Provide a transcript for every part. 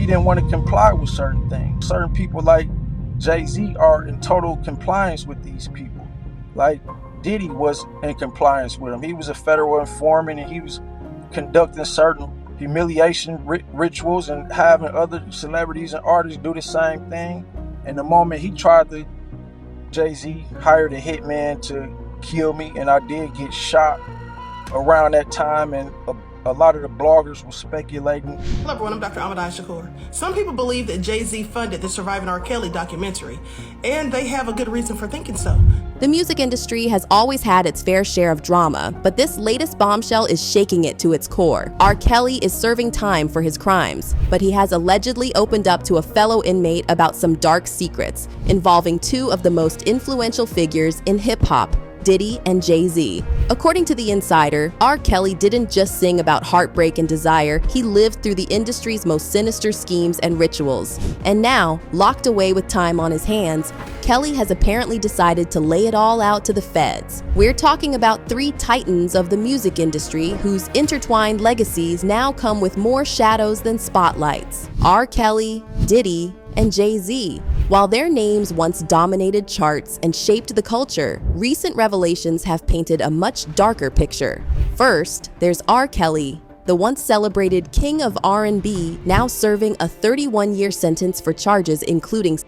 didn't want to comply with certain things. Certain people like Jay-Z are in total compliance with these people. Like Diddy was in compliance with him. He was a federal informant, and he was conducting certain humiliation rituals and having other celebrities and artists do the same thing. And the moment he tried to, Jay-Z hired a hitman to kill me, and I did get shot around that time, and a lot of the bloggers were speculating. Hello everyone, I'm Dr. Ahmad Shakur. Some people believe that Jay-Z funded the Surviving R. Kelly documentary, and they have a good reason for thinking so. The music industry has always had its fair share of drama, but this latest bombshell is shaking it to its core. R. Kelly is serving time for his crimes, but he has allegedly opened up to a fellow inmate about some dark secrets involving two of the most influential figures in hip-hop, Diddy and Jay-Z. According to The Insider, R. Kelly didn't just sing about heartbreak and desire, he lived through the industry's most sinister schemes and rituals. And now, locked away with time on his hands, Kelly has apparently decided to lay it all out to the feds. We're talking about three titans of the music industry whose intertwined legacies now come with more shadows than spotlights. R. Kelly, Diddy, and Jay-Z. While their names once dominated charts and shaped the culture, recent revelations have painted a much darker picture. First, there's R. Kelly, the once celebrated king of R&B, now serving a 31-year sentence for charges including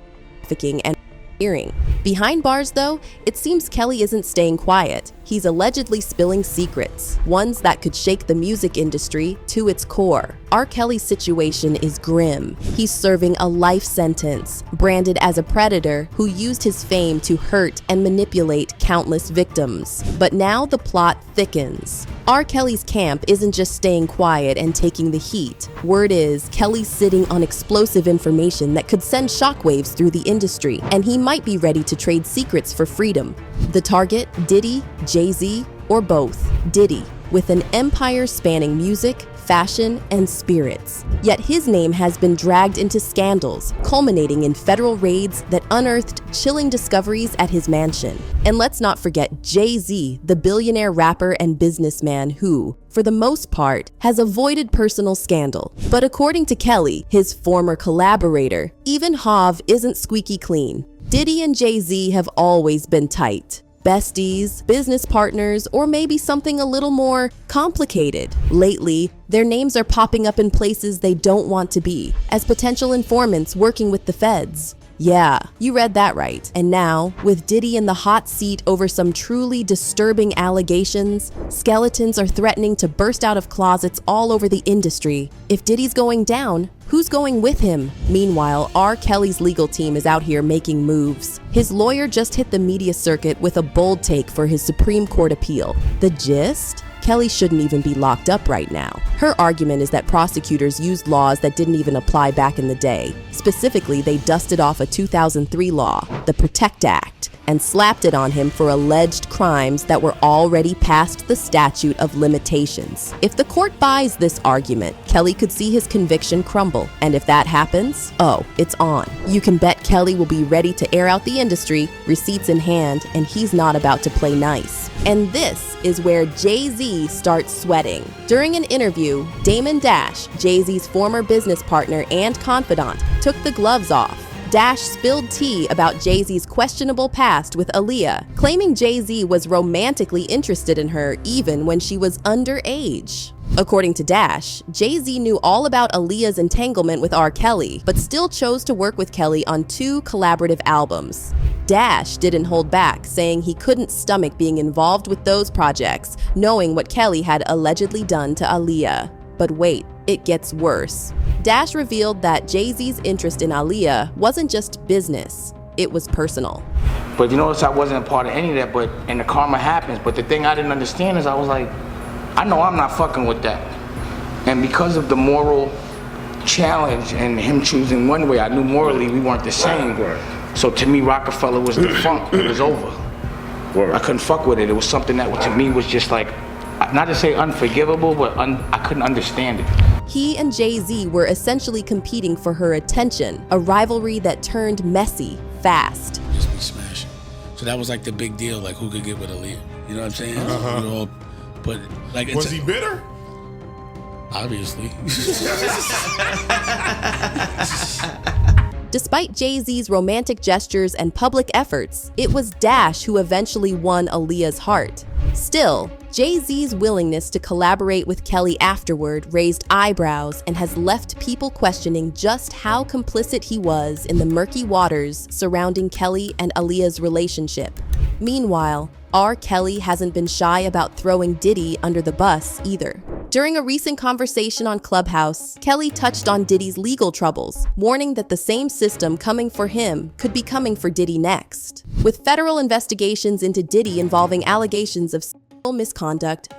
trafficking and hearing. Behind bars, though, it seems Kelly isn't staying quiet. He's allegedly spilling secrets, ones that could shake the music industry to its core. R. Kelly's situation is grim. He's serving a life sentence, branded as a predator who used his fame to hurt and manipulate countless victims. But now the plot thickens. R. Kelly's camp isn't just staying quiet and taking the heat. Word is, Kelly's sitting on explosive information that could send shockwaves through the industry, and he might be ready to trade secrets for freedom. The target, Diddy, Jay-Z, or both. Diddy, with an empire spanning music, fashion, and spirits. Yet his name has been dragged into scandals, culminating in federal raids that unearthed chilling discoveries at his mansion. And let's not forget Jay-Z, the billionaire rapper and businessman who, for the most part, has avoided personal scandal. But according to Kelly, his former collaborator, even Hav isn't squeaky clean. Diddy and Jay-Z have always been tight. Besties, business partners, or maybe something a little more complicated. Lately, their names are popping up in places they don't want to be, as potential informants working with the feds. Yeah, you read that right. And now, with Diddy in the hot seat over some truly disturbing allegations, skeletons are threatening to burst out of closets all over the industry. If Diddy's going down, who's going with him? Meanwhile, R. Kelly's legal team is out here making moves. His lawyer just hit the media circuit with a bold take for his Supreme Court appeal. The gist? Kelly shouldn't even be locked up right now. Her argument is that prosecutors used laws that didn't even apply back in the day. Specifically, they dusted off a 2003 law, the PROTECT Act, and slapped it on him for alleged crimes that were already past the statute of limitations. If the court buys this argument, Kelly could see his conviction crumble. And if that happens, oh, it's on. You can bet Kelly will be ready to air out the industry, receipts in hand, and he's not about to play nice. And this is where Jay-Z starts sweating. During an interview, Damon Dash, Jay-Z's former business partner and confidant, took the gloves off. Dash spilled tea about Jay-Z's questionable past with Aaliyah, claiming Jay-Z was romantically interested in her even when she was underage. According to Dash, Jay-Z knew all about Aaliyah's entanglement with R. Kelly, but still chose to work with Kelly on 2 collaborative albums. Dash didn't hold back, saying he couldn't stomach being involved with those projects, knowing what Kelly had allegedly done to Aaliyah. But wait, it gets worse. Dash revealed that Jay-Z's interest in Aaliyah wasn't just business, it was personal. But you notice I wasn't a part of any of that, and the karma happens. But the thing I didn't understand is I was like, I know I'm not fucking with that. And because of the moral challenge and him choosing one way, I knew morally we weren't the same. So to me, Rockefeller was defunct, it was over. I couldn't fuck with it. It was something that to me was just like, not to say unforgivable, but I couldn't understand it. He and Jay-Z were essentially competing for her attention, a rivalry that turned messy fast. Just be smashing. So that was like the big deal, like who could get with Aaliyah. You know what I'm saying? We all, but like, was he bitter? Obviously. Despite Jay-Z's romantic gestures and public efforts, it was Dash who eventually won Aaliyah's heart. Still, Jay-Z's willingness to collaborate with Kelly afterward raised eyebrows and has left people questioning just how complicit he was in the murky waters surrounding Kelly and Aaliyah's relationship. Meanwhile, R. Kelly hasn't been shy about throwing Diddy under the bus either. During a recent conversation on Clubhouse, Kelly touched on Diddy's legal troubles, warning that the same system coming for him could be coming for Diddy next. With federal investigations into Diddy involving allegations of sexual misconduct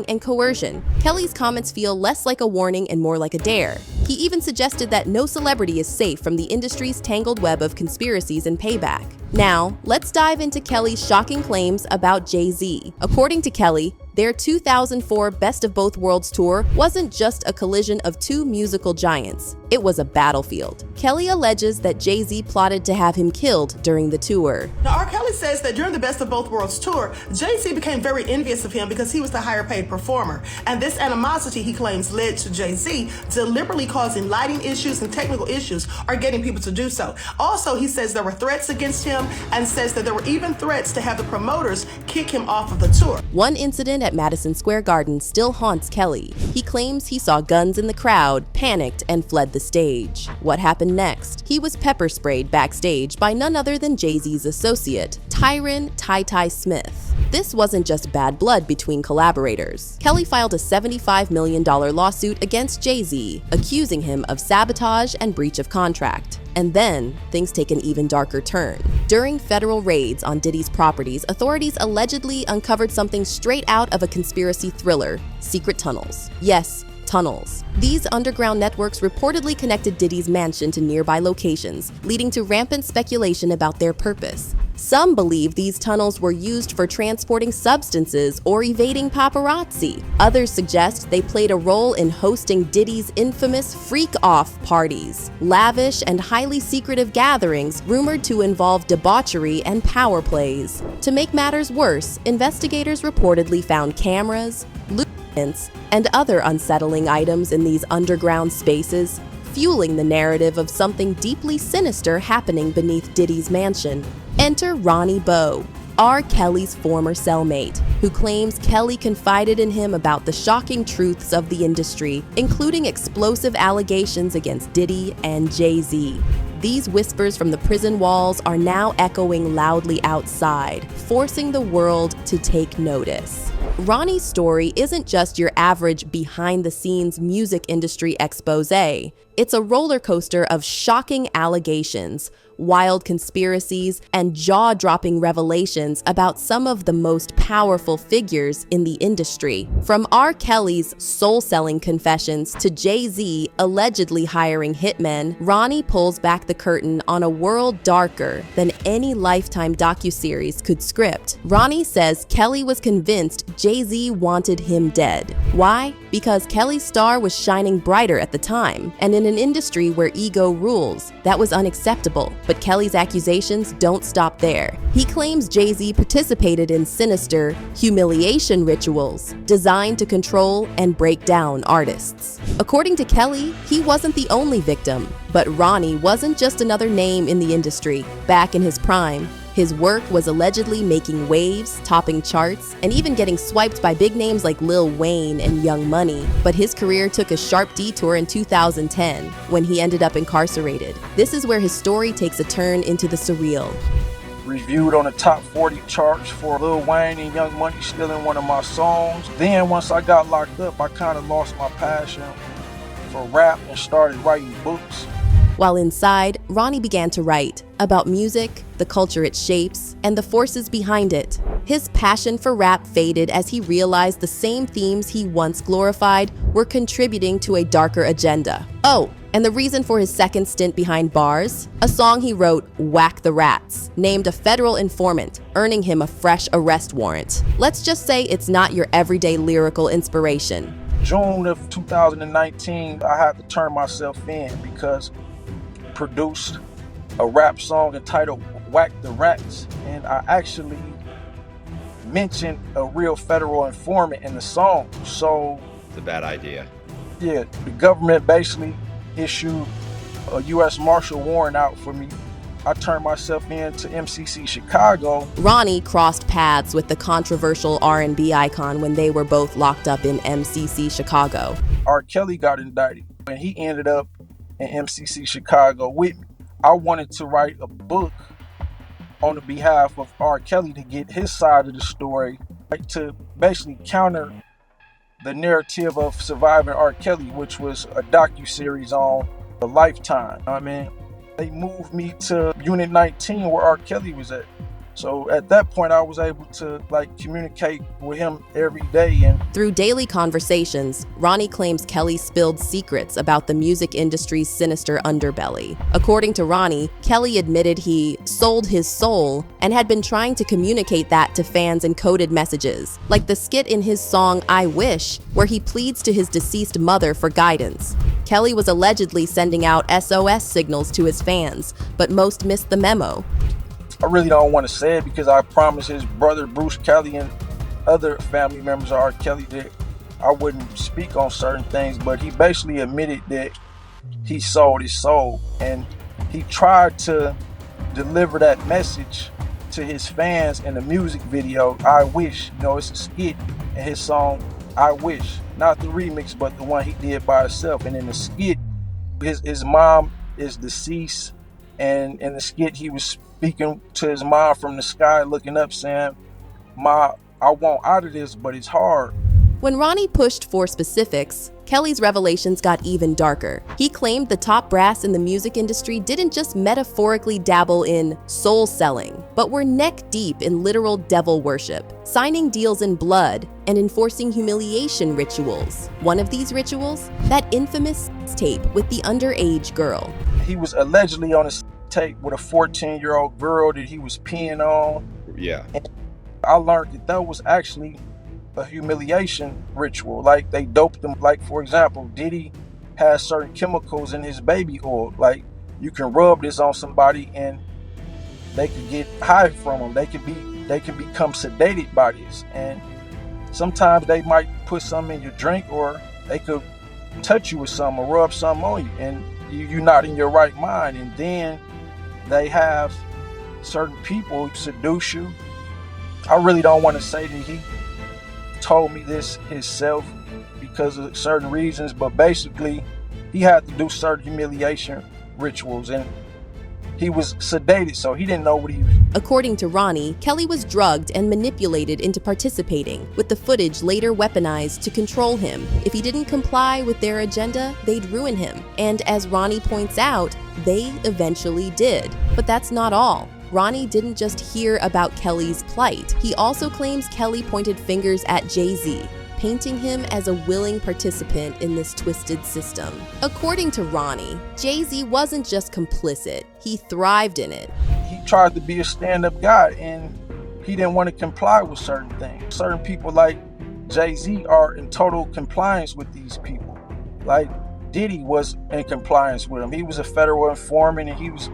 and coercion, Kelly's comments feel less like a warning and more like a dare. He even suggested that no celebrity is safe from the industry's tangled web of conspiracies and payback. Now, let's dive into Kelly's shocking claims about Jay-Z. According to Kelly, their 2004 Best of Both Worlds tour wasn't just a collision of two musical giants, it was a battlefield. Kelly alleges that Jay-Z plotted to have him killed during the tour. Now, R. Kelly says that during the Best of Both Worlds tour, Jay-Z became very envious of him because he was the higher paid performer. And this animosity, he claims, led to Jay-Z deliberately causing lighting issues and technical issues or getting people to do so. Also, he says there were threats against him and says that there were even threats to have the promoters kick him off of the tour. One incident at Madison Square Garden still haunts Kelly. He claims he saw guns in the crowd, panicked, and fled the stage. What happened next? He was pepper sprayed backstage by none other than Jay-Z's associate, Tyron Ty Smith. This wasn't just bad blood between collaborators. Kelly filed a $75 million lawsuit against Jay-Z, accusing him of sabotage and breach of contract. And then, things take an even darker turn. During federal raids on Diddy's properties, authorities allegedly uncovered something straight out of a conspiracy thriller: secret tunnels. Yes, tunnels. These underground networks reportedly connected Diddy's mansion to nearby locations, leading to rampant speculation about their purpose. Some believe these tunnels were used for transporting substances or evading paparazzi. Others suggest they played a role in hosting Diddy's infamous freak-off parties, lavish and highly secretive gatherings rumored to involve debauchery and power plays. To make matters worse, investigators reportedly found cameras, lubricants, and other unsettling items in these underground spaces, fueling the narrative of something deeply sinister happening beneath Diddy's mansion. Enter Ronnie Bowe, R. Kelly's former cellmate, who claims Kelly confided in him about the shocking truths of the industry, including explosive allegations against Diddy and Jay-Z. These whispers from the prison walls are now echoing loudly outside, forcing the world to take notice. Ronnie's story isn't just your average behind-the-scenes music industry expose. It's a roller coaster of shocking allegations, wild conspiracies, and jaw-dropping revelations about some of the most powerful figures in the industry. From R. Kelly's soul-selling confessions to Jay-Z allegedly hiring hitmen, Ronnie pulls back the curtain on a world darker than any Lifetime docuseries could script. Ronnie says Kelly was convinced Jay-Z wanted him dead. Why? Because Kelly's star was shining brighter at the time, and in an industry where ego rules, that was unacceptable. But Kelly's accusations don't stop there. He claims Jay-Z participated in sinister humiliation rituals designed to control and break down artists. According to Kelly, he wasn't the only victim, but Ronnie wasn't just another name in the industry. Back in his prime, his work was allegedly making waves, topping charts, and even getting swiped by big names like Lil Wayne and Young Money. But his career took a sharp detour in 2010, when he ended up incarcerated. This is where his story takes a turn into the surreal. Reviewed on the top 40 charts for Lil Wayne and Young Money stealing one of my songs. Then once I got locked up, I kind of lost my passion for rap and started writing books. While inside, Ronnie began to write about music, the culture it shapes, and the forces behind it. His passion for rap faded as he realized the same themes he once glorified were contributing to a darker agenda. Oh, and the reason for his second stint behind bars? A song he wrote, Whack the Rats, named a federal informant, earning him a fresh arrest warrant. Let's just say it's not your everyday lyrical inspiration. June of 2019, I had to turn myself in because produced a rap song entitled Whack the Rats, and I actually mentioned a real federal informant in the song. So it's a bad idea. Yeah, the government basically issued a U.S. Marshal warrant out for me. I turned myself in to MCC Chicago. Ronnie crossed paths with the controversial R&B icon when they were both locked up in MCC Chicago. R. Kelly got indicted, and he ended up in MCC Chicago with me. I wanted to write a book on the behalf of R. Kelly to get his side of the story, like to basically counter the narrative of surviving R. Kelly, which was a docuseries on a Lifetime. I mean, they moved me to Unit 19 where R. Kelly was at. So at that point, I was able to communicate with him every day. And through daily conversations, Ronnie claims Kelly spilled secrets about the music industry's sinister underbelly. According to Ronnie, Kelly admitted he sold his soul and had been trying to communicate that to fans in coded messages, like the skit in his song I Wish, where he pleads to his deceased mother for guidance. Kelly was allegedly sending out SOS signals to his fans, but most missed the memo. I really don't want to say it because I promised his brother Bruce Kelly and other family members of R. Kelly that I wouldn't speak on certain things, but he basically admitted that he sold his soul, and he tried to deliver that message to his fans in the music video I Wish. It's a skit in his song I Wish, not the remix but the one he did by himself. And in the skit, his mom is deceased, and in the skit he was speaking to his mom from the sky, looking up, saying, "Ma, I want out of this, but it's hard." When Ronnie pushed for specifics, Kelly's revelations got even darker. He claimed the top brass in the music industry didn't just metaphorically dabble in soul selling, but were neck deep in literal devil worship, signing deals in blood and enforcing humiliation rituals. One of these rituals? That infamous tape with the underage girl. He was allegedly on a tape with a 14-year-old girl that he was peeing on. Yeah. And I learned that was actually a humiliation ritual. Like, they doped them. Like, for example, Diddy has certain chemicals in his baby oil. Like, you can rub this on somebody and they could get high from them. They can become sedated by this. And sometimes they might put something in your drink, or they could touch you with something or rub something on you, and you're not in your right mind. And then they have certain people who seduce you. I really don't want to say that he told me this himself because of certain reasons, but basically he had to do certain humiliation rituals, and he was sedated, so he didn't know what he was. According to Ronnie, Kelly was drugged and manipulated into participating, with the footage later weaponized to control him. If he didn't comply with their agenda, they'd ruin him. And as Ronnie points out, they eventually did. But that's not all. Ronnie didn't just hear about Kelly's plight. He also claims Kelly pointed fingers at Jay-Z, painting him as a willing participant in this twisted system. According to Ronnie, Jay-Z wasn't just complicit, he thrived in it. He tried to be a stand-up guy, and he didn't want to comply with certain things. Certain people like Jay-Z are in total compliance with these people. Like, Diddy was in compliance with him. He was a federal informant, and he was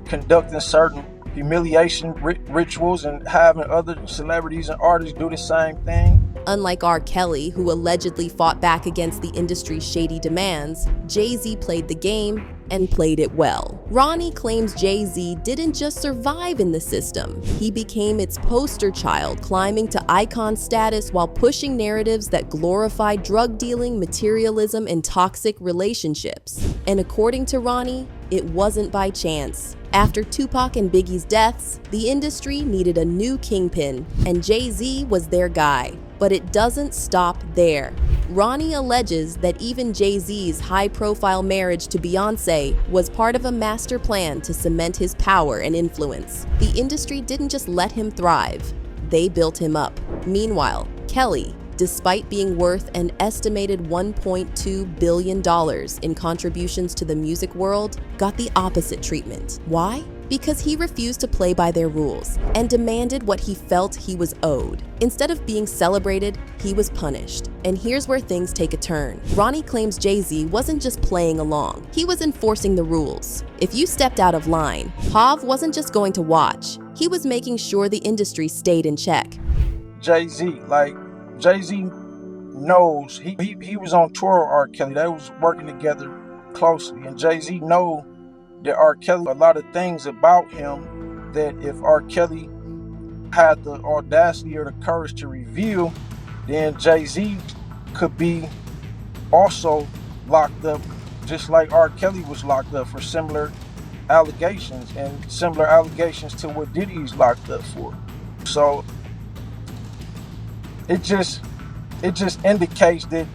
conducting certain humiliation rituals and having other celebrities and artists do the same thing. Unlike R. Kelly, who allegedly fought back against the industry's shady demands, Jay-Z played the game and played it well. Ronnie claims Jay-Z didn't just survive in the system. He became its poster child, climbing to icon status while pushing narratives that glorify drug dealing, materialism, and toxic relationships. And according to Ronnie, it wasn't by chance. After Tupac and Biggie's deaths, the industry needed a new kingpin, and Jay-Z was their guy. But it doesn't stop there. Ronnie alleges that even Jay-Z's high-profile marriage to Beyoncé was part of a master plan to cement his power and influence. The industry didn't just let him thrive, they built him up. Meanwhile, Kelly, despite being worth an estimated $1.2 billion in contributions to the music world, got the opposite treatment. Why? Because he refused to play by their rules and demanded what he felt he was owed. Instead of being celebrated, he was punished. And here's where things take a turn. Ronnie claims Jay-Z wasn't just playing along, he was enforcing the rules. If you stepped out of line, Hav wasn't just going to watch, he was making sure the industry stayed in check. Jay-Z knows, he was on tour with R. Kelly. They was working together closely, and Jay-Z know that R. Kelly, a lot of things about him that if R. Kelly had the audacity or the courage to reveal, then Jay-Z could be also locked up, just like R. Kelly was locked up for similar allegations, and similar allegations to what Diddy's locked up for. So it just indicates that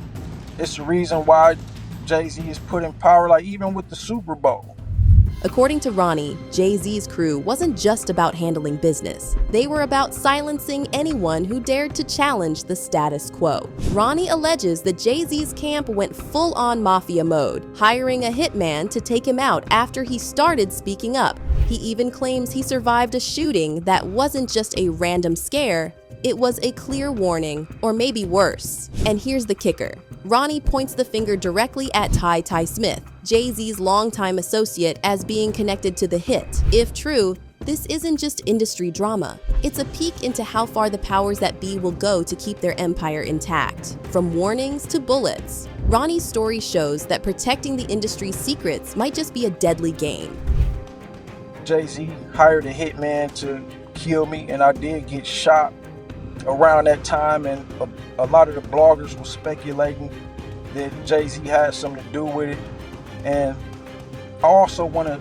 it's the reason why Jay-Z is put in power, like even with the Super Bowl. According to Ronnie, Jay-Z's crew wasn't just about handling business. They were about silencing anyone who dared to challenge the status quo. Ronnie alleges that Jay-Z's camp went full-on mafia mode, hiring a hitman to take him out after he started speaking up. He even claims he survived a shooting that wasn't just a random scare, it was a clear warning, or maybe worse. And here's the kicker. Ronnie points the finger directly at Ty Smith, Jay-Z's longtime associate, as being connected to the hit. If true, this isn't just industry drama. It's a peek into how far the powers that be will go to keep their empire intact. From warnings to bullets, Ronnie's story shows that protecting the industry's secrets might just be a deadly game. Jay-Z hired a hitman to kill me, and I did get shot around that time, and a lot of the bloggers were speculating that Jay-Z had something to do with it. And I also want to...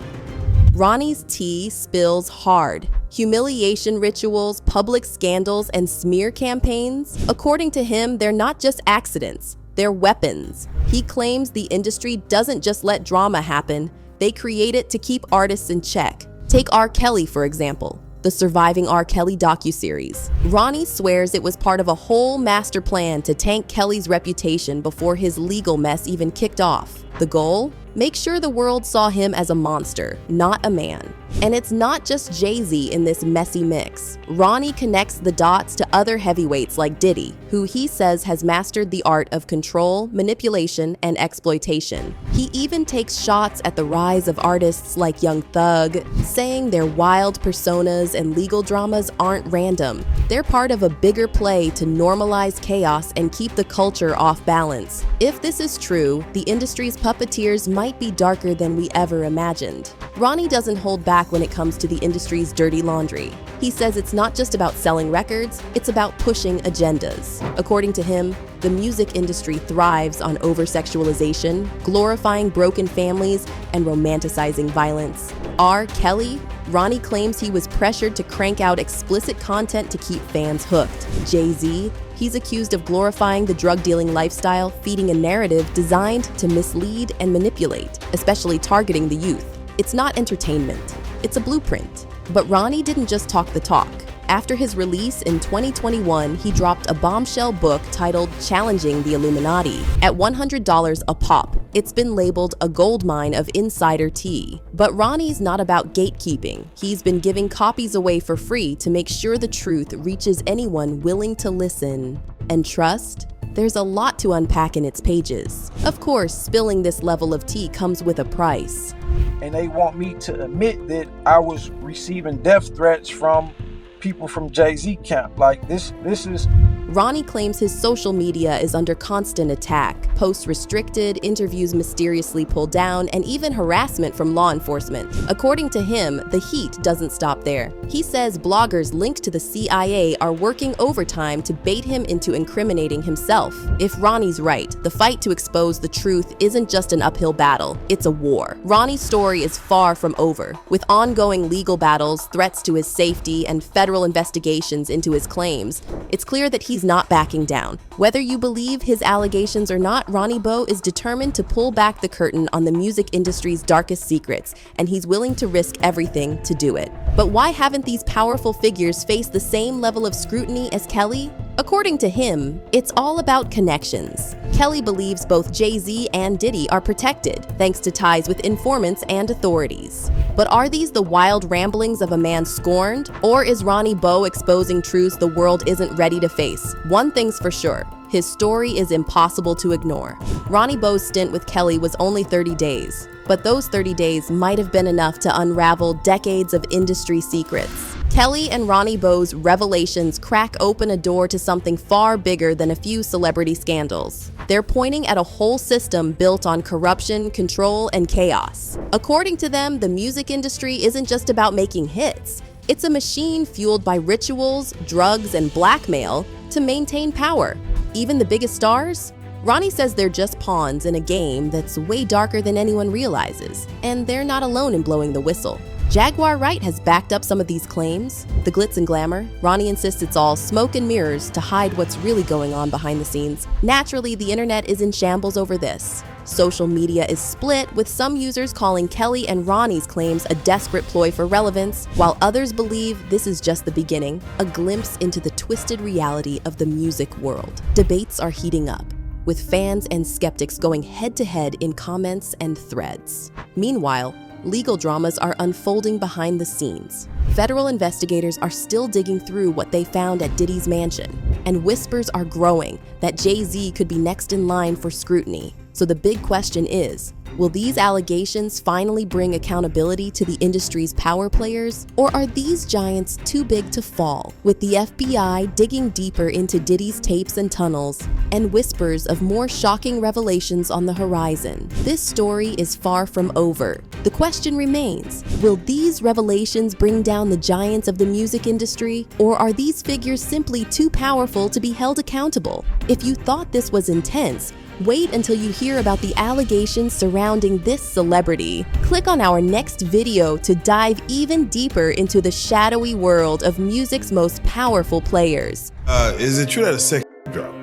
Ronnie's tea spills hard. Humiliation rituals, public scandals, and smear campaigns. According to him, they're not just accidents, they're weapons. He claims the industry doesn't just let drama happen, they create it to keep artists in check. Take R. Kelly, for example. The Surviving R. Kelly docuseries. Ronnie swears it was part of a whole master plan to tank Kelly's reputation before his legal mess even kicked off. The goal? Make sure the world saw him as a monster, not a man. And it's not just Jay-Z in this messy mix. Ronnie connects the dots to other heavyweights like Diddy, who he says has mastered the art of control, manipulation, and exploitation. He even takes shots at the rise of artists like Young Thug, saying their wild personas and legal dramas aren't random. They're part of a bigger play to normalize chaos and keep the culture off balance. If this is true, the industry's puppeteers might be darker than we ever imagined. Ronnie doesn't hold back when it comes to the industry's dirty laundry. He says it's not just about selling records, it's about pushing agendas. According to him, the music industry thrives on over-sexualization, glorifying broken families, and romanticizing violence. R. Kelly? Ronnie claims he was pressured to crank out explicit content to keep fans hooked. Jay-Z? He's accused of glorifying the drug-dealing lifestyle, feeding a narrative designed to mislead and manipulate, especially targeting the youth. It's not entertainment, it's a blueprint. But Ronnie didn't just talk the talk. After his release in 2021, he dropped a bombshell book titled Challenging the Illuminati. At $100 a pop, it's been labeled a goldmine of insider tea. But Ronnie's not about gatekeeping. He's been giving copies away for free to make sure the truth reaches anyone willing to listen. And trust? There's a lot to unpack in its pages. Of course, spilling this level of tea comes with a price. And they want me to admit that I was receiving death threats from people from Jay-Z camp. Like this is... Ronnie claims his social media is under constant attack. Posts restricted, interviews mysteriously pulled down, and even harassment from law enforcement. According to him, the heat doesn't stop there. He says bloggers linked to the CIA are working overtime to bait him into incriminating himself. If Ronnie's right, the fight to expose the truth isn't just an uphill battle, it's a war. Ronnie's story is far from over. With ongoing legal battles, threats to his safety, and federal investigations into his claims, it's clear that he's not backing down. Whether you believe his allegations or not, Ronnie Bo is determined to pull back the curtain on the music industry's darkest secrets, and he's willing to risk everything to do it. But why haven't these powerful figures faced the same level of scrutiny as Kelly? According to him, it's all about connections. Kelly believes both Jay-Z and Diddy are protected, thanks to ties with informants and authorities. But are these the wild ramblings of a man scorned? Or is Ronnie Bo exposing truths the world isn't ready to face? One thing's for sure, his story is impossible to ignore. Ronnie Bo's stint with Kelly was only 30 days, but those 30 days might have been enough to unravel decades of industry secrets. Kelly and Ronnie Bo's revelations crack open a door to something far bigger than a few celebrity scandals. They're pointing at a whole system built on corruption, control, and chaos. According to them, the music industry isn't just about making hits. It's a machine fueled by rituals, drugs, and blackmail to maintain power. Even the biggest stars? Ronnie says they're just pawns in a game that's way darker than anyone realizes, and they're not alone in blowing the whistle. Jaguar Wright has backed up some of these claims. The glitz and glamour, Ronnie insists it's all smoke and mirrors to hide what's really going on behind the scenes. Naturally, the internet is in shambles over this. Social media is split, with some users calling Kelly and Ronnie's claims a desperate ploy for relevance, while others believe this is just the beginning, a glimpse into the twisted reality of the music world. Debates are heating up, with fans and skeptics going head-to-head in comments and threads. Meanwhile, legal dramas are unfolding behind the scenes. Federal investigators are still digging through what they found at Diddy's mansion, and whispers are growing that Jay-Z could be next in line for scrutiny. So the big question is, will these allegations finally bring accountability to the industry's power players, or are these giants too big to fall? With the FBI digging deeper into Diddy's tapes and tunnels, and whispers of more shocking revelations on the horizon, this story is far from over. The question remains, will these revelations bring down the giants of the music industry, or are these figures simply too powerful to be held accountable? If you thought this was intense, wait until you hear about the allegations surrounding this celebrity. Click on our next video to dive even deeper into the shadowy world of music's most powerful players. Is it true that a sex drop?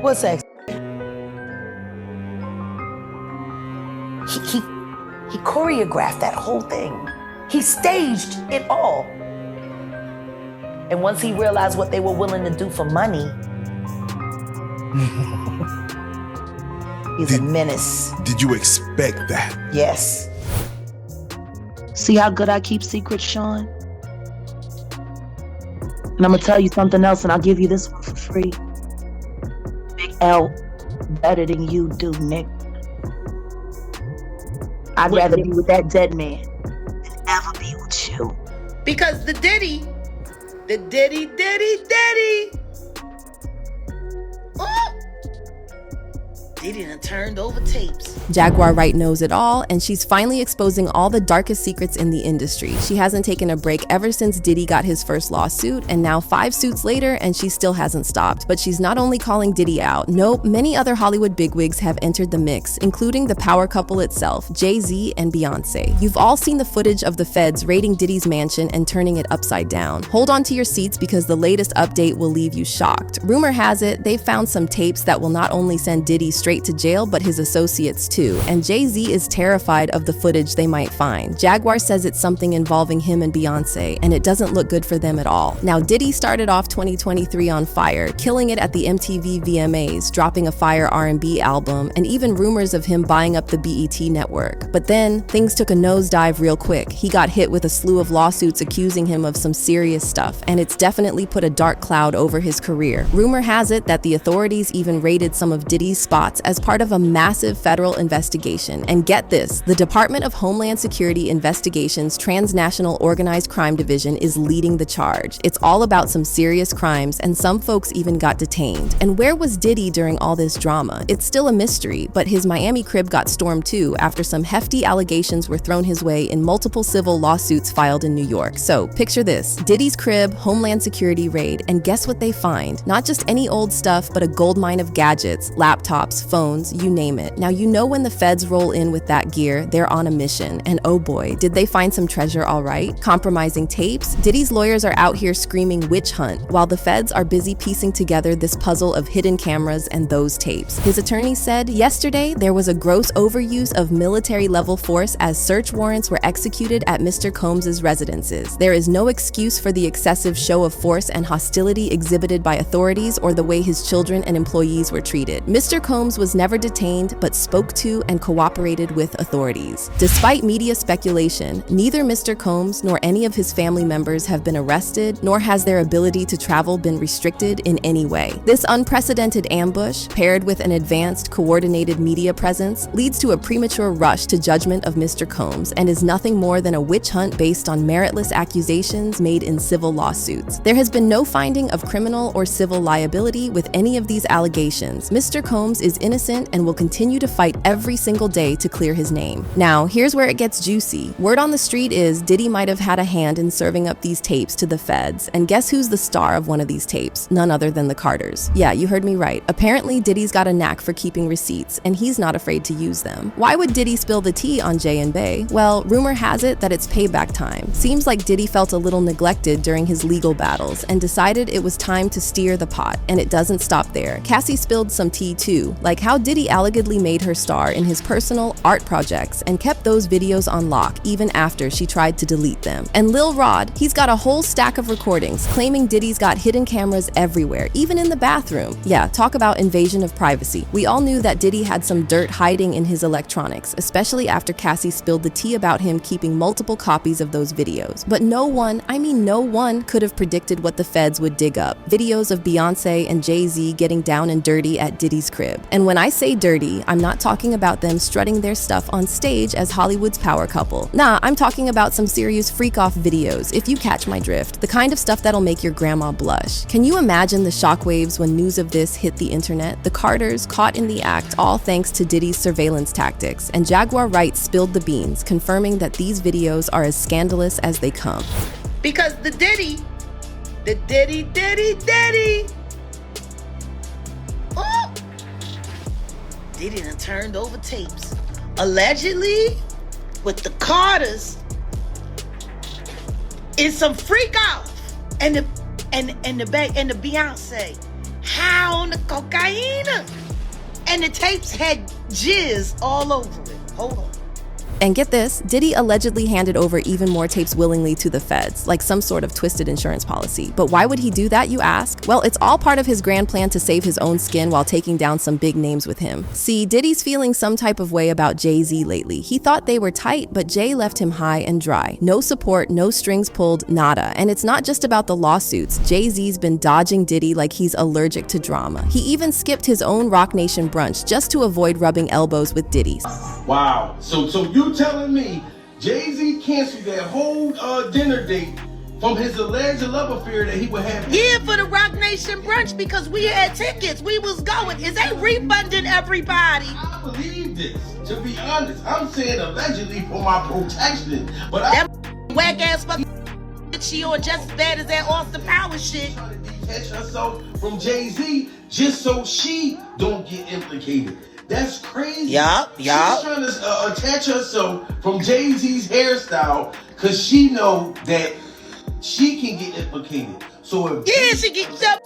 What sex? He choreographed that whole thing. He staged it all. And once he realized what they were willing to do for money, he's a menace. Did you expect that? Yes. See how good I keep secrets, Sean? And I'm gonna tell you something else, and I'll give you this one for free. Big L better than you do, Nick. I'd rather be with that dead man than ever be with you. Because the Diddy. Diddy done turned over tapes. Jaguar Wright knows it all, and she's finally exposing all the darkest secrets in the industry. She hasn't taken a break ever since Diddy got his first lawsuit, and now 5 suits later, and she still hasn't stopped. But she's not only calling Diddy out. Nope, many other Hollywood bigwigs have entered the mix, including the power couple itself, Jay-Z and Beyonce. You've all seen the footage of the feds raiding Diddy's mansion and turning it upside down. Hold on to your seats because the latest update will leave you shocked. Rumor has it, they've found some tapes that will not only send Diddy straight to jail, but his associates too, and Jay-Z is terrified of the footage they might find. Jaguar says it's something involving him and Beyonce, and it doesn't look good for them at all. Now, Diddy started off 2023 on fire, killing it at the MTV VMAs, dropping a fire R&B album, and even rumors of him buying up the BET network. But then, things took a nosedive real quick. He got hit with a slew of lawsuits accusing him of some serious stuff, and it's definitely put a dark cloud over his career. Rumor has it that the authorities even raided some of Diddy's spots as part of a massive federal investigation. And get this, the Department of Homeland Security Investigations Transnational Organized Crime Division is leading the charge. It's all about some serious crimes, and some folks even got detained. And where was Diddy during all this drama? It's still a mystery, but his Miami crib got stormed too after some hefty allegations were thrown his way in multiple civil lawsuits filed in New York. So picture this, Diddy's crib, Homeland Security raid, and guess what they find? Not just any old stuff, but a goldmine of gadgets, laptops, phones, you name it. Now, you know when the feds roll in with that gear, they're on a mission. And oh boy, did they find some treasure all right? Compromising tapes? Diddy's lawyers are out here screaming witch hunt, while the feds are busy piecing together this puzzle of hidden cameras and those tapes. His attorney said, yesterday, there was a gross overuse of military-level force as search warrants were executed at Mr. Combs' residences. There is no excuse for the excessive show of force and hostility exhibited by authorities or the way his children and employees were treated. Mr. Combs Combs was never detained, but spoke to and cooperated with authorities. Despite media speculation, neither Mr. Combs nor any of his family members have been arrested, nor has their ability to travel been restricted in any way. This unprecedented ambush, paired with an advanced, coordinated media presence, leads to a premature rush to judgment of Mr. Combs and is nothing more than a witch hunt based on meritless accusations made in civil lawsuits. There has been no finding of criminal or civil liability with any of these allegations. Mr. Combs is innocent and will continue to fight every single day to clear his name. Now, here's where it gets juicy. Word on the street is Diddy might have had a hand in serving up these tapes to the feds, and guess who's the star of one of these tapes? None other than the Carters. Yeah, you heard me right. Apparently, Diddy's got a knack for keeping receipts, and he's not afraid to use them. Why would Diddy spill the tea on Jay and Bay? Well, rumor has it that it's payback time. Seems like Diddy felt a little neglected during his legal battles and decided it was time to steer the pot, and it doesn't stop there. Cassie spilled some tea too, like how Diddy allegedly made her star in his personal art projects and kept those videos on lock even after she tried to delete them. And Lil Rod, he's got a whole stack of recordings claiming Diddy's got hidden cameras everywhere, even in the bathroom. Yeah, talk about invasion of privacy. We all knew that Diddy had some dirt hiding in his electronics, especially after Cassie spilled the tea about him keeping multiple copies of those videos. But no one, I mean no one, could have predicted what the feds would dig up. Videos of Beyonce and Jay-Z getting down and dirty at Diddy's crib. And when I say dirty, I'm not talking about them strutting their stuff on stage as Hollywood's power couple. Nah, I'm talking about some serious freak-off videos, if you catch my drift. The kind of stuff that'll make your grandma blush. Can you imagine the shockwaves when news of this hit the internet? The Carters caught in the act, all thanks to Diddy's surveillance tactics, and Jaguar Wright spilled the beans, confirming that these videos are as scandalous as they come. Because the Diddy. Oh! Diddy done turned over tapes. Allegedly, with the Carters, is some freak off. And the Beyonce. High on the cocaine. And the tapes had jizz all over it. Hold on. And get this, Diddy allegedly handed over even more tapes willingly to the feds, like some sort of twisted insurance policy. But why would he do that, you ask? Well, it's all part of his grand plan to save his own skin while taking down some big names with him. See, Diddy's feeling some type of way about Jay-Z lately. He thought they were tight, but Jay left him high and dry. No support, no strings pulled, nada. And it's not just about the lawsuits. Jay-Z's been dodging Diddy like he's allergic to drama. He even skipped his own Rock Nation brunch just to avoid rubbing elbows with Diddy. Wow, so you telling me Jay-Z canceled that whole dinner date from his alleged love affair that he would have? Yeah, for the Rock Nation brunch because we had tickets. We was going. Is they refunding everybody? I believe this. To be honest, I'm saying allegedly for my protection, but that whack ass fucking she on just as bad as that Austin Powers shit. Trying to detach herself from Jay-Z just so she don't get implicated. That's crazy. Yup. She's trying to attach herself from Jay-Z's hairstyle because she know that she can get implicated. So if she gets up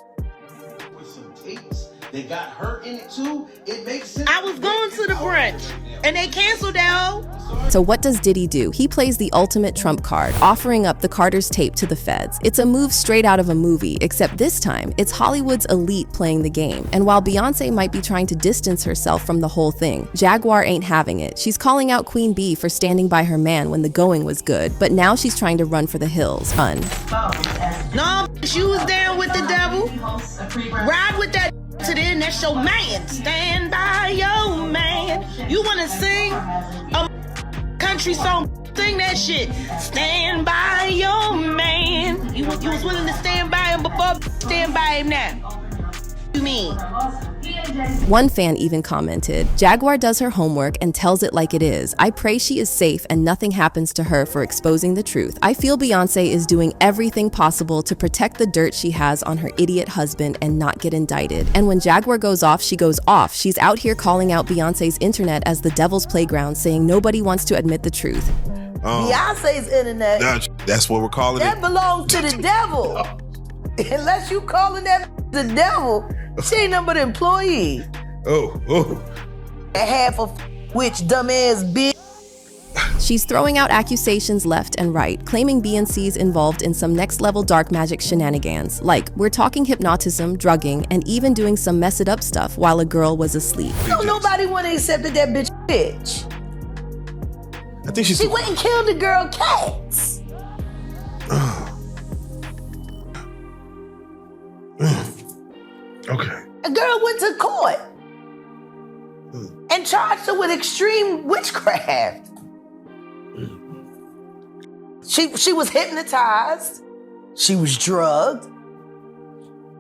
with some tapes that got her in it too, it makes sense. I was going to the brunch and they canceled that. So what does Diddy do? He plays the ultimate trump card, offering up the Carters tape to the feds. It's a move straight out of a movie, except this time, it's Hollywood's elite playing the game. And while Beyonce might be trying to distance herself from the whole thing, Jaguar ain't having it. She's calling out Queen Bee for standing by her man when the going was good, but now she's trying to run for the hills. Fun. No, she was down with the devil. Ride with that to the end, that's your man. Stand by your man. You wanna sing a country song? Sing that shit. Stand by your man. You was willing to stand by him before stand by him now. You mean? One fan even commented, Jaguar does her homework and tells it like it is. I pray she is safe and nothing happens to her for exposing the truth. I feel Beyonce is doing everything possible to protect the dirt she has on her idiot husband and not get indicted. And when Jaguar goes off, she goes off. She's out here calling out Beyonce's internet as the devil's playground, saying nobody wants to admit the truth. Beyonce's internet. That's what we're calling it. That belongs to the devil. Unless you calling that the devil, she ain't nothing but an employee. Oh. Half of which dumbass bitch. She's throwing out accusations left and right, claiming BNC's involved in some next-level dark magic shenanigans, like we're talking hypnotism, drugging, and even doing some messed up stuff while a girl was asleep. No, nobody would have accepted that bitch. I think She went and killed the girl Cats. Okay. A girl went to court and charged her with extreme witchcraft. She was hypnotized. She was drugged.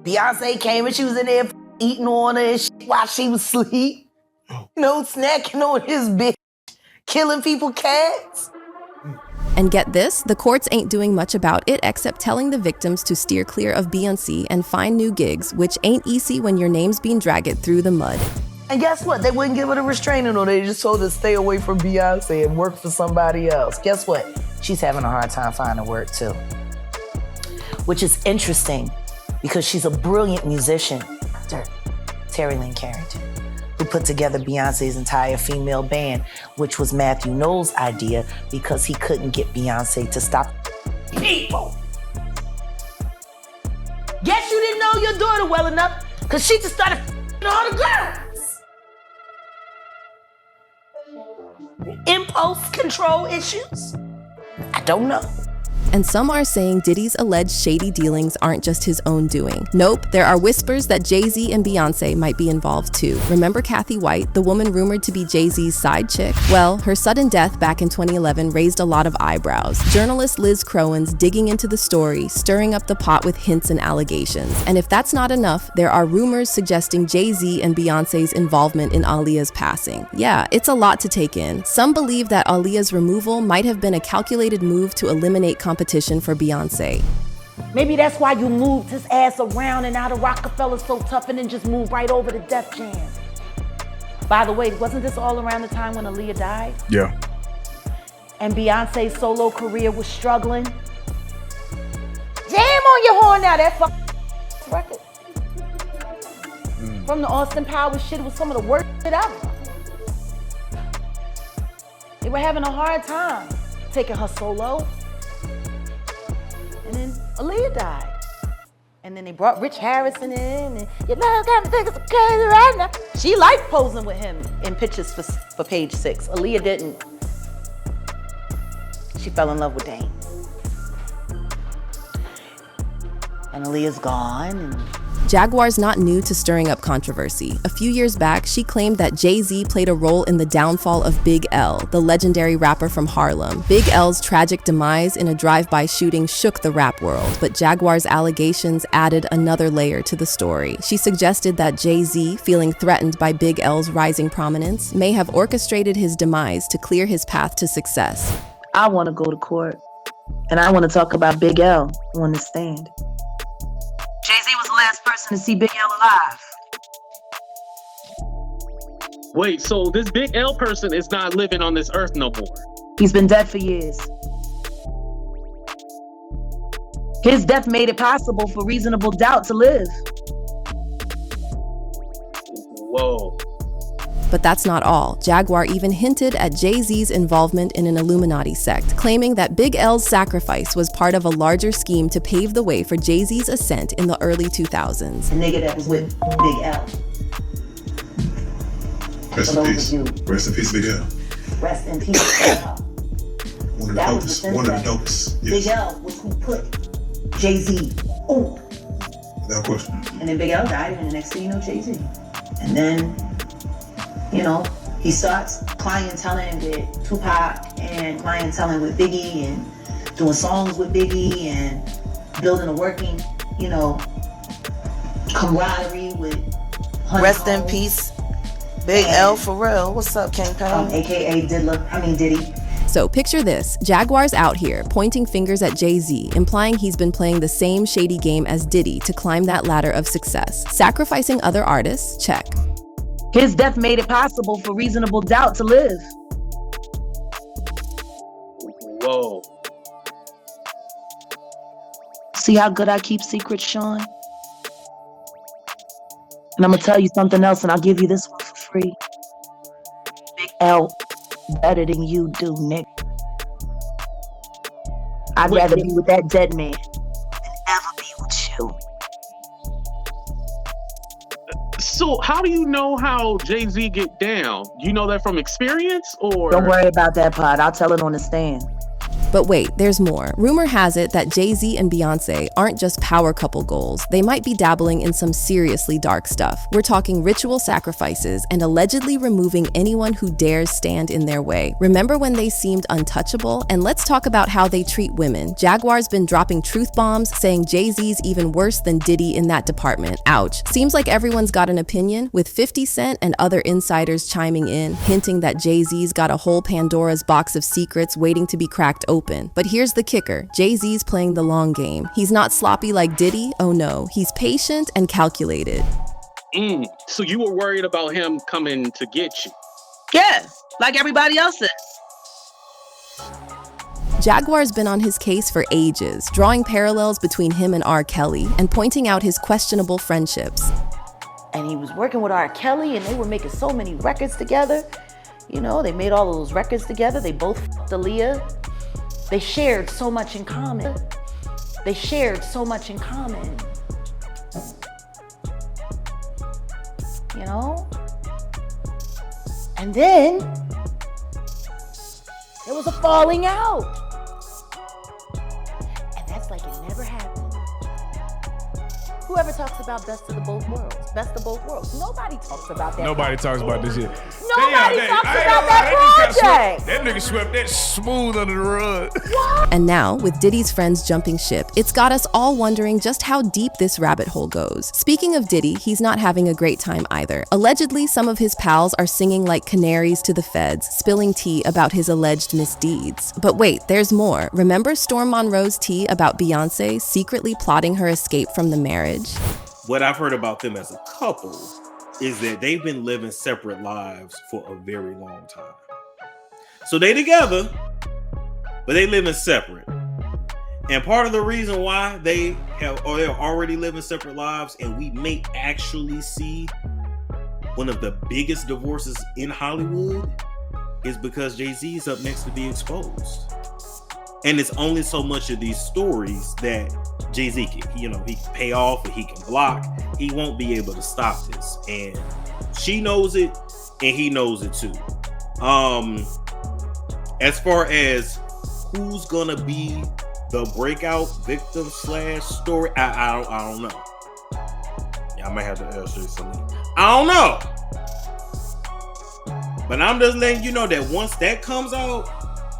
Beyonce came and she was in there eating on her and shit while she was asleep. You know, snacking on his bitch, killing people cats. And get this, the courts ain't doing much about it except telling the victims to steer clear of Beyonce and find new gigs, which ain't easy when your name's being dragged through the mud. And guess what? They wouldn't give her a restraining order. They just told her to stay away from Beyonce and work for somebody else. Guess what? She's having a hard time finding work too. Which is interesting because she's a brilliant musician, Terry Lynn Carrington, who put together Beyonce's entire female band, which was Matthew Knowles' idea because he couldn't get Beyonce to stop people. Guess you didn't know your daughter well enough because she just started all the girls. Impulse control issues? I don't know. And some are saying Diddy's alleged shady dealings aren't just his own doing. Nope, there are whispers that Jay-Z and Beyonce might be involved too. Remember Kathy White, the woman rumored to be Jay-Z's side chick? Well, her sudden death back in 2011 raised a lot of eyebrows. Journalist Liz Crowan's digging into the story, stirring up the pot with hints and allegations. And if that's not enough, there are rumors suggesting Jay-Z and Beyonce's involvement in Aaliyah's passing. Yeah, it's a lot to take in. Some believe that Aaliyah's removal might have been a calculated move to eliminate competition for Beyonce. Maybe that's why you moved his ass around and out of Rockefeller's so tough and then just moved right over to Def Jam. By the way, wasn't this all around the time when Aaliyah died? Yeah. And Beyonce's solo career was struggling? Jam on your horn now, that record. From the Austin Powers shit, it was some of the worst shit ever. They were having a hard time taking her solo. And then Aaliyah died. And then they brought Rich Harrison in, and your love got me thinking so crazy right now. She liked posing with him in pictures for Page 6. Aaliyah didn't. She fell in love with Dane. And Aaliyah's gone, and Jaguar's not new to stirring up controversy. A few years back, she claimed that Jay-Z played a role in the downfall of Big L, the legendary rapper from Harlem. Big L's tragic demise in a drive-by shooting shook the rap world, but Jaguar's allegations added another layer to the story. She suggested that Jay-Z, feeling threatened by Big L's rising prominence, may have orchestrated his demise to clear his path to success. I want to go to court, and I want to talk about Big L on the stand. Jay-Z was the last person to see Big L alive. Wait, so this Big L person is not living on this earth no more? He's been dead for years. His death made it possible for reasonable doubt to live. Whoa. But that's not all. Jaguar even hinted at Jay-Z's involvement in an Illuminati sect, claiming that Big L's sacrifice was part of a larger scheme to pave the way for Jay-Z's ascent in the early 2000s. The nigga that was with Big L. Rest in peace. Rest in peace, Big L. Rest in peace, Big L. One of the dopest. One of the dopest. Yes. Big L was who put Jay-Z on. Without question. And then Big L died, and the next thing you know, Jay-Z. And then, you know, he starts clienteling with Tupac and clienteling with Biggie and doing songs with Biggie and building a working, you know, camaraderie with Honey Rest in Cole. peace, Big L for real. What's up, King Payne? AKA Diddy. So picture this, Jaguar's out here pointing fingers at Jay-Z, implying he's been playing the same shady game as Diddy to climb that ladder of success. Sacrificing other artists, check. His death made it possible for reasonable doubt to live. Whoa. See how good I keep secrets, Sean? And I'm gonna tell you something else, and I'll give you this one for free. Big L better than you do, Nick. I'd rather be with that dead man than ever be with you. So how do you know how Jay-Z get down? You know that from experience, or? Don't worry about that part. I'll tell it on the stand. But wait, there's more. Rumor has it that Jay-Z and Beyonce aren't just power couple goals. They might be dabbling in some seriously dark stuff. We're talking ritual sacrifices and allegedly removing anyone who dares stand in their way. Remember when they seemed untouchable? And let's talk about how they treat women. Jaguar's been dropping truth bombs, saying Jay-Z's even worse than Diddy in that department. Ouch. Seems like everyone's got an opinion, with 50 Cent and other insiders chiming in, hinting that Jay-Z's got a whole Pandora's box of secrets waiting to be cracked open. But here's the kicker. Jay-Z's playing the long game. He's not sloppy like Diddy. Oh no, he's patient and calculated. So you were worried about him coming to get you? Yeah, like everybody else is. Jaguar's been on his case for ages, drawing parallels between him and R. Kelly and pointing out his questionable friendships. And he was working with R. Kelly and they were making so many records together. You know, they made all of those records together. They both fucked Aaliyah. They shared so much in common. They shared so much in common. You know? And then there was a falling out. And that's like it never happened. Whoever talks about best of the both worlds, best of both worlds. Nobody talks about that. Nobody talks about this shit. Nobody talks about that project. That nigga swept that smooth under the rug. And now, with Diddy's friends jumping ship, it's got us all wondering just how deep this rabbit hole goes. Speaking of Diddy, he's not having a great time either. Allegedly, some of his pals are singing like canaries to the feds, spilling tea about his alleged misdeeds. But wait, there's more. Remember Storm Monroe's tea about Beyonce secretly plotting her escape from the marriage? What I've heard about them as a couple is that they've been living separate lives for a very long time. So they together, but they living separate. And part of the reason why they're already living separate lives, and we may actually see one of the biggest divorces in Hollywood, is because Jay-Z is up next to be exposed. And it's only so much of these stories that Jay-Z can, he can pay off or he can block. He won't be able to stop this. And she knows it and he knows it too. As far as who's gonna be the breakout victim / story, I don't know. Yeah, I might have to ask you something. I don't know. But I'm just letting you know that once that comes out,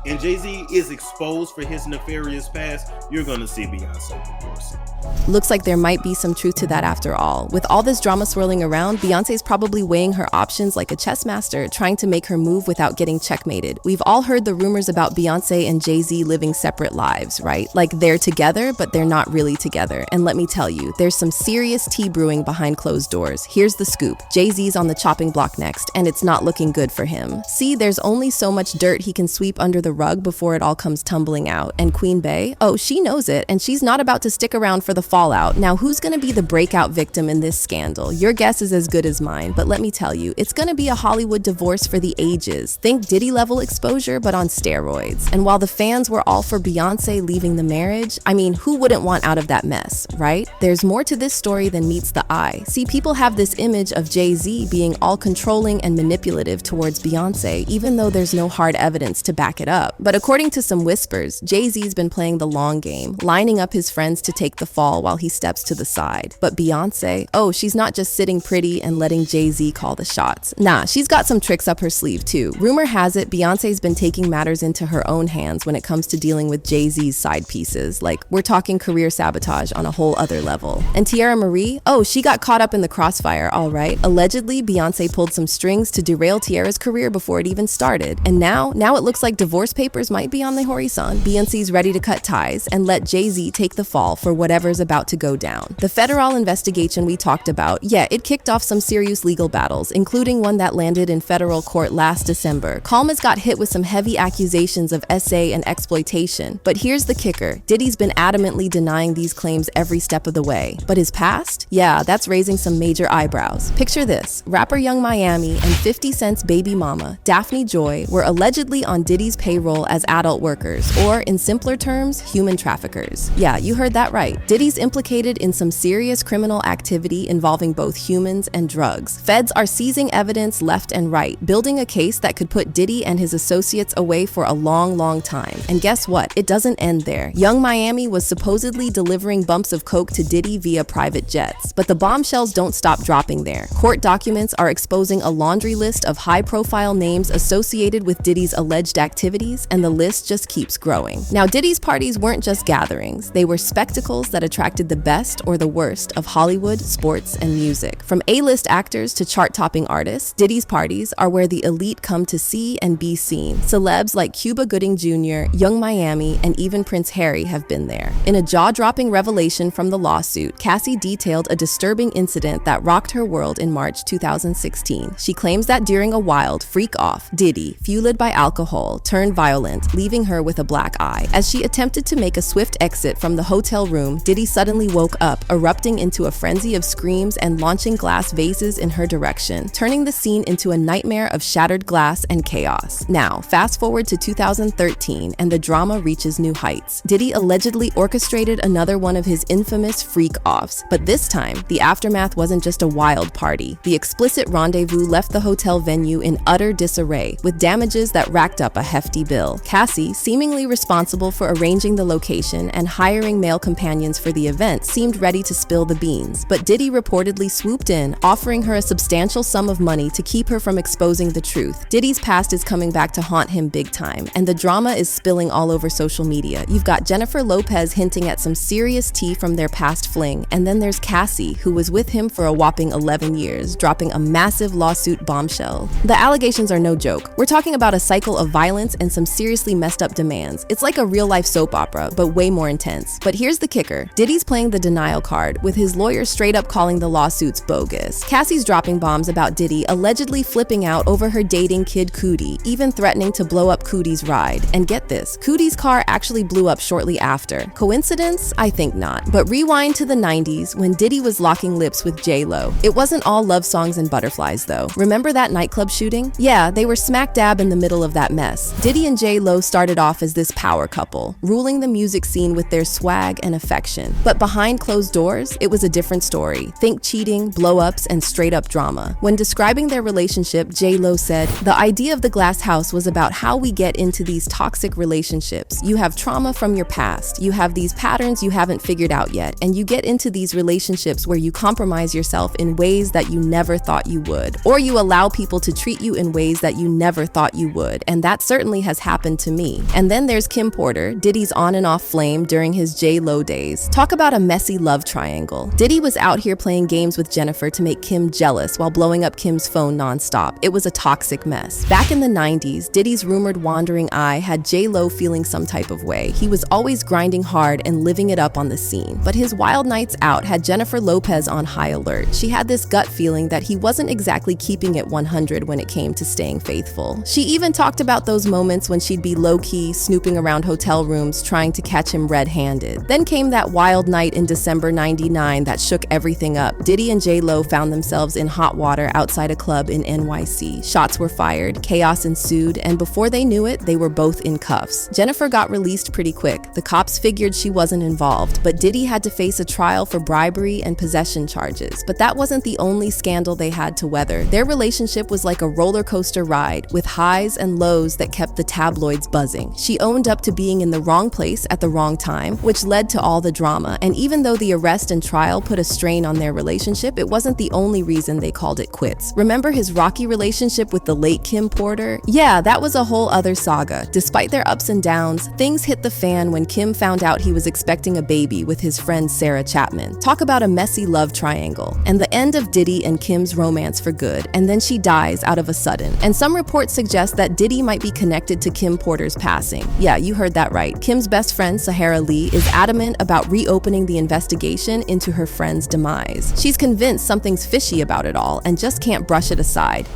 and Jay-Z is exposed for his nefarious past, you're gonna see Beyonce divorcing. Looks like there might be some truth to that after all. With all this drama swirling around, Beyonce's probably weighing her options like a chess master, trying to make her move without getting checkmated. We've all heard the rumors about Beyonce and Jay-Z living separate lives, right? Like they're together, but they're not really together. And let me tell you, there's some serious tea brewing behind closed doors. Here's the scoop. Jay-Z's on the chopping block next, and it's not looking good for him. See, there's only so much dirt he can sweep under the rug before it all comes tumbling out. And Queen Bey, oh, she knows it, and she's not about to stick around for the fallout. Now, who's gonna be the breakout victim in this scandal? Your guess is as good as mine, but let me tell you, it's gonna be a Hollywood divorce for the ages. Think Diddy level exposure, but on steroids. And while the fans were all for Beyonce leaving the marriage, I mean, who wouldn't want out of that mess, right? There's more to this story than meets the eye. See, people have this image of Jay-Z being all controlling and manipulative towards Beyonce, even though there's no hard evidence to back it up. But according to some whispers, Jay-Z's been playing the long game, lining up his friends to take the fall while he steps to the side. But Beyonce, oh, she's not just sitting pretty and letting Jay-Z call the shots. Nah, she's got some tricks up her sleeve too. Rumor has it Beyonce's been taking matters into her own hands when it comes to dealing with Jay-Z's side pieces. Like, we're talking career sabotage on a whole other level. And Tierra Marie, oh, she got caught up in the crossfire, all right. Allegedly, Beyonce pulled some strings to derail Tierra's career before it even started. And now it looks like divorce papers might be on the horizon. Beyonce's ready to cut ties and let Jay-Z take the fall for whatever whatever's about to go down. The federal investigation we talked about, yeah, it kicked off some serious legal battles, including one that landed in federal court last December. Calma's got hit with some heavy accusations of SA and exploitation. But here's the kicker. Diddy's been adamantly denying these claims every step of the way. But his past? Yeah, that's raising some major eyebrows. Picture this. Rapper Young Miami and 50 Cent's baby mama, Daphne Joy, were allegedly on Diddy's payroll as adult workers, or in simpler terms, human traffickers. Yeah, you heard that right. Diddy's implicated in some serious criminal activity involving both humans and drugs. Feds are seizing evidence left and right, building a case that could put Diddy and his associates away for a long, long time. And guess what? It doesn't end there. Young Miami was supposedly delivering bumps of coke to Diddy via private jets. But the bombshells don't stop dropping there. Court documents are exposing a laundry list of high-profile names associated with Diddy's alleged activities, and the list just keeps growing. Now, Diddy's parties weren't just gatherings. They were spectacles that attracted the best or the worst of Hollywood, sports, and music. From A-list actors to chart-topping artists, Diddy's parties are where the elite come to see and be seen. Celebs like Cuba Gooding Jr., Young Miami, and even Prince Harry have been there. In a jaw-dropping revelation from the lawsuit, Cassie detailed a disturbing incident that rocked her world in March 2016. She claims that during a wild freak-off, Diddy, fueled by alcohol, turned violent, leaving her with a black eye. As she attempted to make a swift exit from the hotel room, Diddy suddenly woke up, erupting into a frenzy of screams and launching glass vases in her direction, turning the scene into a nightmare of shattered glass and chaos. Now, fast forward to 2013, and the drama reaches new heights. Diddy allegedly orchestrated another one of his infamous freak-offs, but this time, the aftermath wasn't just a wild party. The explicit rendezvous left the hotel venue in utter disarray, with damages that racked up a hefty bill. Cassie, seemingly responsible for arranging the location and hiring male companions for the event, seemed ready to spill the beans, but Diddy reportedly swooped in, offering her a substantial sum of money to keep her from exposing the truth. Diddy's past is coming back to haunt him big time, and the drama is spilling all over social media. You've got Jennifer Lopez hinting at some serious tea from their past fling, and then there's Cassie, who was with him for a whopping 11 years, dropping a massive lawsuit bombshell. The allegations are no joke. We're talking about a cycle of violence and some seriously messed up demands. It's like a real-life soap opera, but way more intense. But here's the kicker. Diddy's playing the denial card, with his lawyer straight up calling the lawsuits bogus. Cassie's dropping bombs about Diddy allegedly flipping out over her dating Kid Cudi, even threatening to blow up Cudi's ride. And get this, Cudi's car actually blew up shortly after. Coincidence? I think not. But rewind to the 90s, when Diddy was locking lips with J-Lo. It wasn't all love songs and butterflies, though. Remember that nightclub shooting? Yeah, they were smack dab in the middle of that mess. Diddy and J-Lo started off as this power couple, ruling the music scene with their swag and affection. But behind closed doors, it was a different story. Think cheating, blow-ups, and straight-up drama. When describing their relationship, J-Lo said, "The idea of the glass house was about how we get into these toxic relationships. You have trauma from your past. You have these patterns you haven't figured out yet, and you get into these relationships where you compromise yourself in ways that you never thought you would, or you allow people to treat you in ways that you never thought you would, and that certainly has happened to me." And then there's Kim Porter, Diddy's on and off flame during his J-Lo days. Talk about a messy love triangle. Diddy was out here playing games with Jennifer to make Kim jealous while blowing up Kim's phone nonstop. It was a toxic mess. Back in the 90s, Diddy's rumored wandering eye had J-Lo feeling some type of way. He was always grinding hard and living it up on the scene. But his wild nights out had Jennifer Lopez on high alert. She had this gut feeling that he wasn't exactly keeping it 100 when it came to staying faithful. She even talked about those moments when she'd be low-key, snooping around hotel rooms trying to catch him red-handed. Then came that wild night in December '99 that shook everything up. Diddy and J-Lo found themselves in hot water outside a club in NYC. Shots were fired, chaos ensued, and before they knew it, they were both in cuffs. Jennifer got released pretty quick. The cops figured she wasn't involved, but Diddy had to face a trial for bribery and possession charges. But that wasn't the only scandal they had to weather. Their relationship was like a roller coaster ride, with highs and lows that kept the tabloids buzzing. She owned up to being in the wrong place at the wrong time, which led to all the drama. And even though the arrest and trial put a strain on their relationship, it wasn't the only reason they called it quits. Remember his rocky relationship with the late Kim Porter? Yeah, that was a whole other saga. Despite their ups and downs, things hit the fan when Kim found out he was expecting a baby with his friend Sarah Chapman. Talk about a messy love triangle. And the end of Diddy and Kim's romance for good, and then she dies out of a sudden. And some reports suggest that Diddy might be connected to Kim Porter's passing. Yeah, you heard that right. Kim's best friend, Sahara Lee, is adamant about reopening the investigation into her friend's demise. She's convinced something's fishy about it all and just can't brush it aside.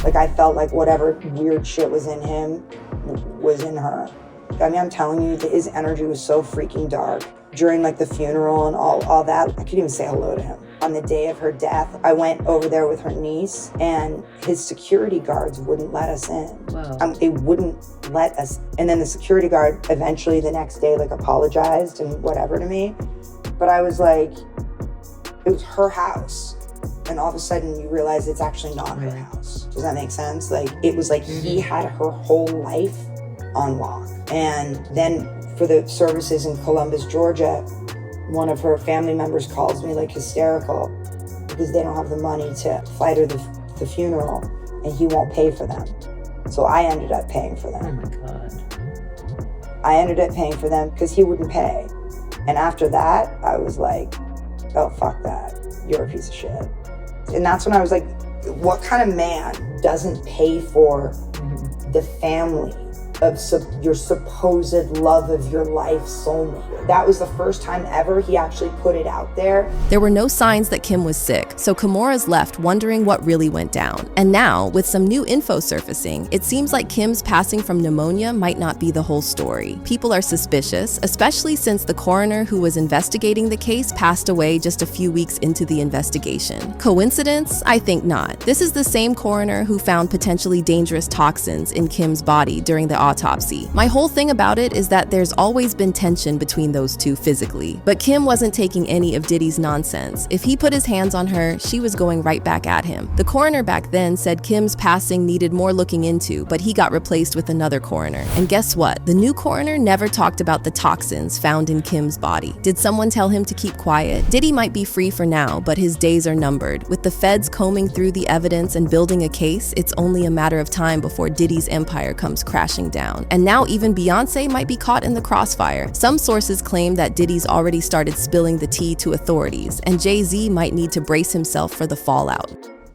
Like, I felt like whatever weird shit was in him was in her. I mean, I'm telling you, his energy was so freaking dark. During like the funeral and all that, I couldn't even say hello to him. On the day of her death, I went over there with her niece, and his security guards wouldn't let us in. Wow. They wouldn't let us. And then the security guard eventually the next day like apologized and whatever to me. But I was like, it was her house. And all of a sudden you realize it's actually not her house. Does that make sense? Like, it was like he had her whole life on lock. And then for the services in Columbus, Georgia, one of her family members calls me like hysterical because they don't have the money to fly to the funeral, and he won't pay for them. So I ended up paying for them. Oh my God. I ended up paying for them because he wouldn't pay. And after that, I was like, oh, fuck that. You're a piece of shit. And that's when I was like, what kind of man doesn't pay for the family of your supposed love of your life soulmate? That was the first time ever he actually put it out there. There were no signs that Kim was sick, so Kimura's left wondering what really went down. And now, with some new info surfacing, it seems like Kim's passing from pneumonia might not be the whole story. People are suspicious, especially since the coroner who was investigating the case passed away just a few weeks into the investigation. Coincidence? I think not. This is the same coroner who found potentially dangerous toxins in Kim's body during the autopsy. My whole thing about it is that there's always been tension between those two physically. But Kim wasn't taking any of Diddy's nonsense. If he put his hands on her, she was going right back at him. The coroner back then said Kim's passing needed more looking into, but he got replaced with another coroner. And guess what? The new coroner never talked about the toxins found in Kim's body. Did someone tell him to keep quiet? Diddy might be free for now, but his days are numbered. With the feds combing through the evidence and building a case, it's only a matter of time before Diddy's empire comes crashing down. And now even Beyonce might be caught in the crossfire. Some sources claim that Diddy's already started spilling the tea to authorities, and Jay-Z might need to brace himself for the fallout.